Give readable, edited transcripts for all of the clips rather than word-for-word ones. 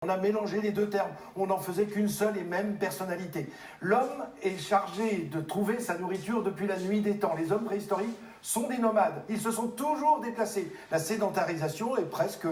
On a mélangé les deux termes, on n'en faisait qu'une seule et même personnalité. L'homme est chargé de trouver sa nourriture depuis la nuit des temps. Les hommes préhistoriques sont des nomades, ils se sont toujours déplacés. La sédentarisation est presque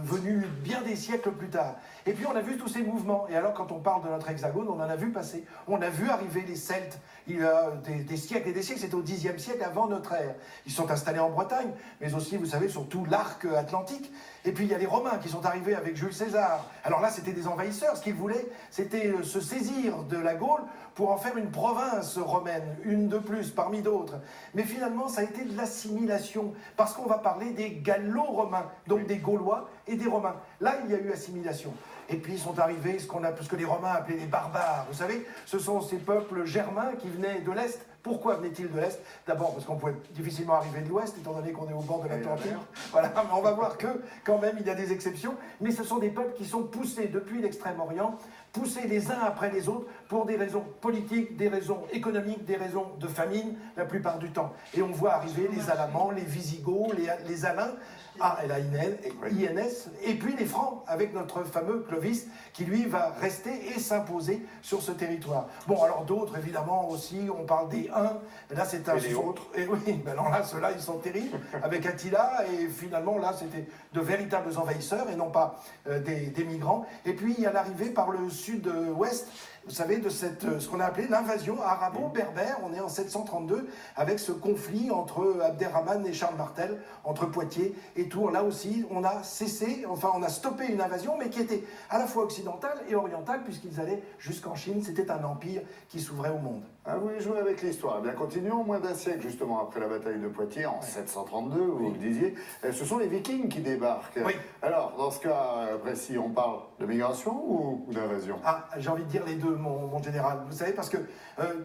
venue bien des siècles plus tard. Et puis on a vu tous ces mouvements, et alors quand on parle de notre hexagone, on en a vu passer. On a vu arriver les Celtes, il y a des siècles et des siècles, c'était au Xe siècle avant notre ère. Ils sont installés en Bretagne, mais aussi, vous savez, sur tout l'arc atlantique. Et puis il y a les Romains qui sont arrivés avec Jules César. Alors là, c'était des envahisseurs. Ce qu'ils voulaient, c'était se saisir de la Gaule pour en faire une province romaine, une de plus parmi d'autres. Mais finalement, ça a été de l'assimilation, parce qu'on va parler des Gallo-Romains, donc des Gaulois et des Romains. Là, il y a eu assimilation. Et puis sont arrivés ce que les Romains appelaient les barbares. Vous savez, ce sont ces peuples germains qui venaient de l'Est. Pourquoi venaient-ils de l'Est? D'abord parce qu'on pouvait difficilement arriver de l'Ouest, étant donné qu'on est au bord de l'Atlantique. Voilà, mais on va voir que, quand même, il y a des exceptions. Mais ce sont des peuples qui sont poussés depuis l'Extrême-Orient, poussés les uns après les autres, pour des raisons politiques, des raisons économiques, des raisons de famine, la plupart du temps. Et on voit arriver les Alamans, les Visigoths, les Alains, A-L-A-I-N-S, et puis les Francs, avec notre fameux Clovis, qui lui va rester et s'imposer sur ce territoire. Bon, alors d'autres, évidemment, aussi, on parle des Huns, là c'est un... Et les autres. Et oui, ben alors là, ceux-là, ils sont terribles, avec Attila, et finalement, là, c'était de véritables envahisseurs, et non pas des migrants. Et puis, il y a l'arrivée par le sud-ouest, vous savez, de ce qu'on a appelé l'invasion arabo-berbère. On est en 732 avec ce conflit entre Abderrahmane et Charles Martel, entre Poitiers et Tours. Là aussi, on a cessé, enfin on a stoppé une invasion, mais qui était à la fois occidentale et orientale, puisqu'ils allaient jusqu'en Chine. C'était un empire qui s'ouvrait au monde. Ah, vous voulez jouer avec l'histoire? Eh bien, continuons. Moins d'un siècle, justement, après la bataille de Poitiers, en 732, vous le disiez, ce sont les Vikings qui débarquent. Oui. Alors, dans ce cas précis, on parle de migration ou d'invasion? Ah, j'ai envie de dire les deux, mon général. Vous savez, parce que,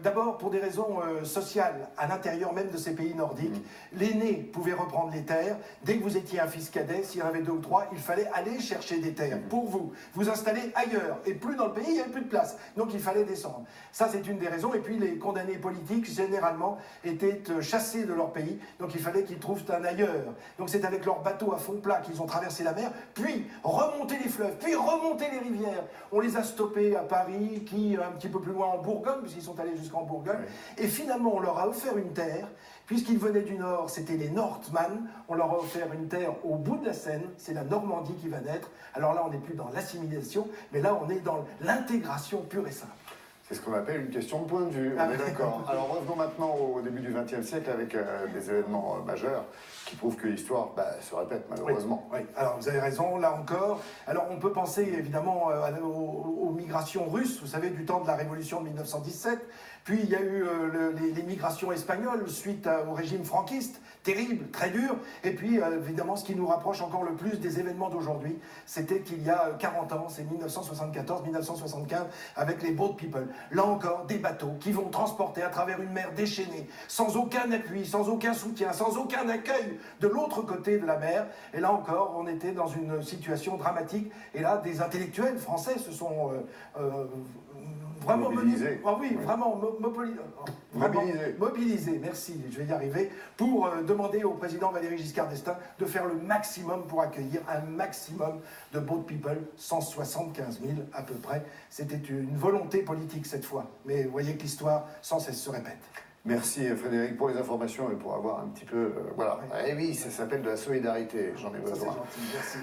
d'abord, pour des raisons sociales, à l'intérieur même de ces pays nordiques, l'aîné pouvait reprendre les terres. Dès que vous étiez un fils cadet, s'il y en avait deux ou trois, il fallait aller chercher des terres pour vous installer ailleurs. Et plus dans le pays, il n'y avait plus de place. Donc, il fallait descendre. Ça, c'est une des raisons. Et puis, les condamnés politiques, généralement, étaient chassés de leur pays. Donc, il fallait qu'ils trouvent un ailleurs. Donc, c'est avec leurs bateaux à fond plat qu'ils ont traversé la mer, puis remonté les fleuves, puis remonté les rivières. On les a stoppés à Paris, qui un petit peu plus loin en Bourgogne, puisqu'ils sont allés jusqu'en Bourgogne. Oui. Et finalement, on leur a offert une terre. Puisqu'ils venaient du nord, c'était les Nordmann. On leur a offert une terre au bout de la Seine. C'est la Normandie qui va naître. Alors là, on n'est plus dans l'assimilation, mais là, on est dans l'intégration pure et simple. C'est ce qu'on appelle une question de point de vue, on est d'accord. Alors revenons maintenant au début du XXe siècle avec des événements majeurs qui prouvent que l'histoire se répète malheureusement. Oui, oui, alors vous avez raison, là encore. Alors on peut penser évidemment aux migrations russes, vous savez, du temps de la Révolution de 1917. Puis il y a eu les migrations espagnoles suite au régime franquiste, terrible, très dur. Et puis évidemment, ce qui nous rapproche encore le plus des événements d'aujourd'hui, c'était qu'il y a 40 ans, c'est 1974-1975, avec les Boat People. Là encore, des bateaux qui vont transporter à travers une mer déchaînée, sans aucun appui, sans aucun soutien, sans aucun accueil de l'autre côté de la mer. Et là encore, on était dans une situation dramatique. Et là, des intellectuels français se sont vraiment mobilisés. Ah oui, vraiment mobilisés, merci, je vais y arriver, pour demander au président Valéry Giscard d'Estaing de faire le maximum pour accueillir un maximum de boat people, 175 000 à peu près. C'était une volonté politique cette fois, mais vous voyez que l'histoire sans cesse se répète. Merci Frédéric pour les informations et pour avoir un petit peu... voilà. Oui. Eh oui, ça s'appelle de la solidarité, j'en ai besoin. C'est gentil, merci.